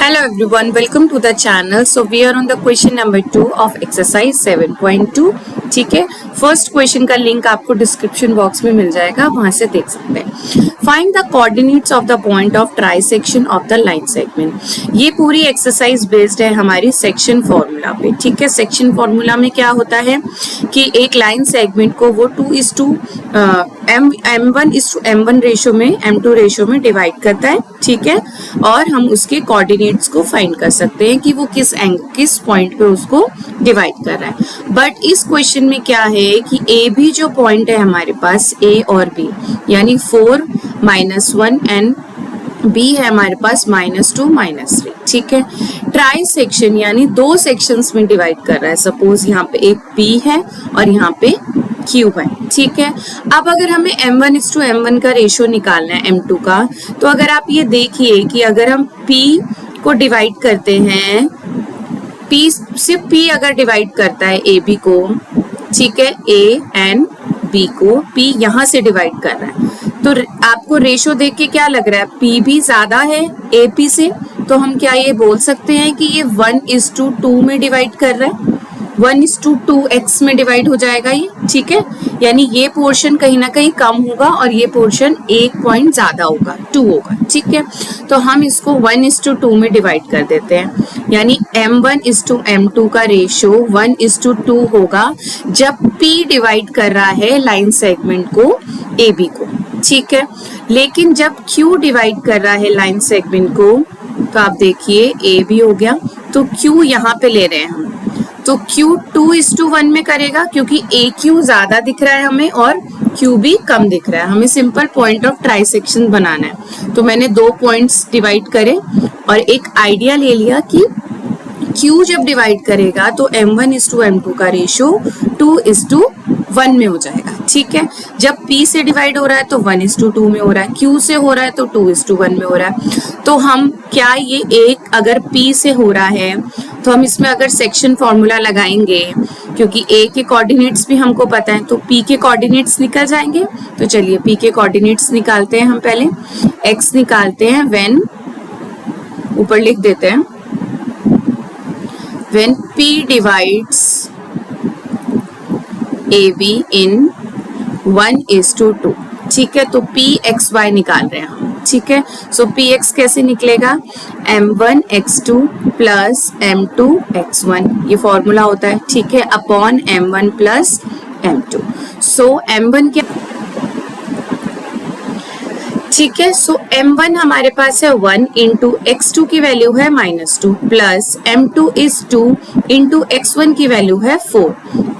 Hello everyone, welcome to the channel. So we are on the question number 2 of exercise 7.2. ठीक है, first question का link आपको description box में मिल जाएगा, वहां से देख सकते हैं. Find the coordinates of the point of trisection of the line segment. ये पूरी एक्सरसाइज बेस्ड है हमारी सेक्शन फॉर्मूला पे. ठीक है, सेक्शन फॉर्मूला में क्या होता है कि एक लाइन सेगमेंट को वो M1:M1 रेशो में M2 रेशो में डिवाइड करता है. ठीक है, और हम उसके कोऑर्डिनेट्स को फाइंड कर सकते हैं कि वो किस पॉइंट पे उसको डिवाइड कर रहा है. बट इस क्वेश्चन में क्या है कि ए भी जो पॉइंट है हमारे पास A और B यानी 4, -1 एंड B है हमारे पास -2, -3. ठीक है, ट्राई सेक्शन यानी दो सेक्शंस में डिवाइड कर रहा है. सपोज यहाँ पे एक P है और यहाँ पे Q है. ठीक है, अब अगर हमें M1:M1 का रेशियो निकालना है M2 का, तो अगर आप ये देखिए कि अगर हम P को डिवाइड करते हैं, सिर्फ P अगर डिवाइड करता है AB को, ठीक है, A एंड B को P यहाँ से डिवाइड कर रहा है, तो आपको रेशो देख के क्या लग रहा है, P भी ज्यादा है AP से, तो हम क्या ये बोल सकते हैं कि ये 1:2 में डिवाइड कर रहा है, 1:2x में डिवाइड हो जाएगा ये. ठीक है, यानी ये पोर्शन कहीं ना कहीं कम होगा और ये पोर्शन 1 पॉइंट ज्यादा होगा, 2 होगा. ठीक है, तो हम इसको 1:2 में डिवाइड कर देते हैं, यानी M1:M2 का रेशियो 1:2 होगा जब P डिवाइड कर रहा है लाइन सेगमेंट को AB को. ठीक है, लेकिन जब Q डिवाइड कर रहा है लाइन सेगमेंट को, तो आप देखिए A भी हो गया, तो Q यहाँ पे ले रहे हैं हम, तो Q 2:1 में करेगा क्योंकि AQ ज्यादा दिख रहा है हमें और Q भी कम दिख रहा है. हमें सिंपल पॉइंट ऑफ ट्राइसेक्शन बनाना है, तो मैंने 2 पॉइंट्स डिवाइड करे और एक आइडिया ले लिया कि Q जब डिवाइड करेगा तो M1:M2 का रेशियो 2:1 में हो जाएगा. ठीक है, जब P से डिवाइड हो रहा है तो 1:2 में हो रहा है, Q से हो रहा है तो 2:1 में हो रहा है. तो हम क्या ये एक अगर P से हो रहा है तो हम इसमें अगर सेक्शन फॉर्मूला लगाएंगे, क्योंकि A के कोऑर्डिनेट्स भी हमको पता है, तो P के कोऑर्डिनेट्स निकल जाएंगे. तो चलिए P के कोऑर्डिनेट्स निकालते हैं. हम पहले X निकालते हैं, व्हेन ऊपर लिख देते हैं, when P divides AB in 1:2. ठीक है, तो PXY निकाल रहे हैं हम. ठीक है, सो PX कैसे निकलेगा, M1:x2 प्लस M2:x1, ये फॉर्मूला होता है. ठीक है, अपॉन M1 प्लस M2. सो M1 क्या, ठीक है, सो M1 हमारे पास है 1 इंटू x2 की वैल्यू है -2 plus M2 is 2 into x1 की वैल्यू है 4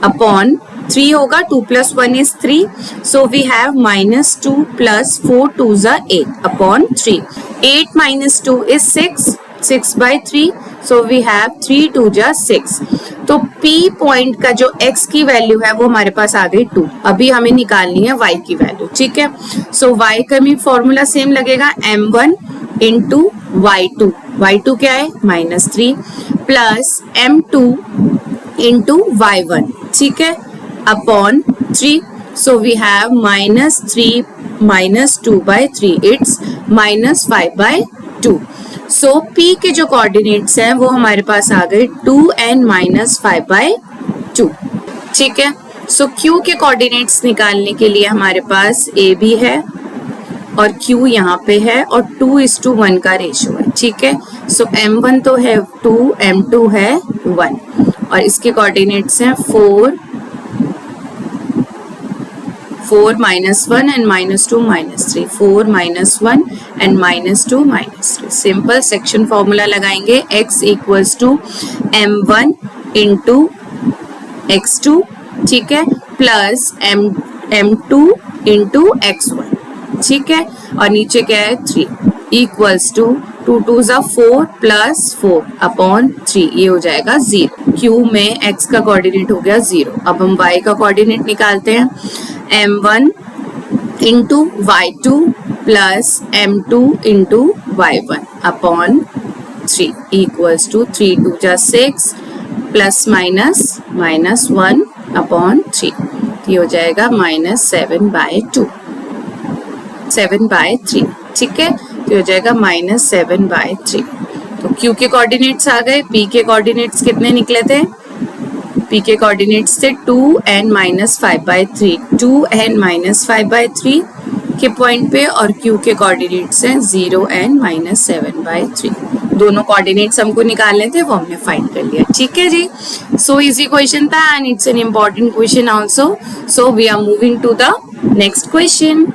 अपॉन 3 होगा, 2 + 1 is 3, so we have -2 plus 4 2s are 8 upon 3. 8 - 2 is 6/3, so we have 3 2s are 6. तो P पॉइंट का जो x की वैल्यू है वो हमारे पास आ गई 2. अभी हमें निकालनी है y की वैल्यू. ठीक है, सो y का भी फॉर्मूला सेम लगेगा, M1 इंटू y2 क्या है -3 प्लस M2 इंटू y1. ठीक है, upon 3, so we have -3 - 2/3, it's -5/2. so P के जो कोऑर्डिनेट्स हैं वो हमारे पास आ गए 2 and -5/2. ठीक है, so Q के कोऑर्डिनेट्स निकालने के लिए हमारे पास AB है और Q यहाँ पे है और 2:1 का रेशियो है. ठीक है, सो M1 तो है 2, M2 है 1 और इसके कोऑर्डिनेट्स हैं 4 -1 and -2 -3, 4 -1 and -2 -3. Simple section formula लगाएंगे, x equals to M1 into x2. ठीक है, प्लस M2 इंटू x1. ठीक है, और नीचे क्या है 3 equals to 2 2s are 4 plus 4 upon 3, ये हो जाएगा 0. Q में x का कोऑर्डिनेट हो गया 0. अब हम y का कोऑर्डिनेट निकालते हैं, M1 into y2 plus M2 into y1 upon 3 equals to 3 2s are 6 plus -1 upon 3, ये हो जाएगा -7/3. ठीक है, तो हो जाएगा -7/3. तो Q के कोऑर्डिनेट्स आ गए, P के कोऑर्डिनेट्स कितने निकले थे? P के कोऑर्डिनेट्स थे 2n-5/3, 2n-5/3 के पॉइंट पे, और Q के कोऑर्डिनेट्स हैं 0n-7/3। दोनों कोऑर्डिनेट्स हमको निकालने थे, वो हमने फाइंड कर लिया। ठीक है जी, सो इजी क्वेश्चन था and it's an important question also. So we are moving to the next question.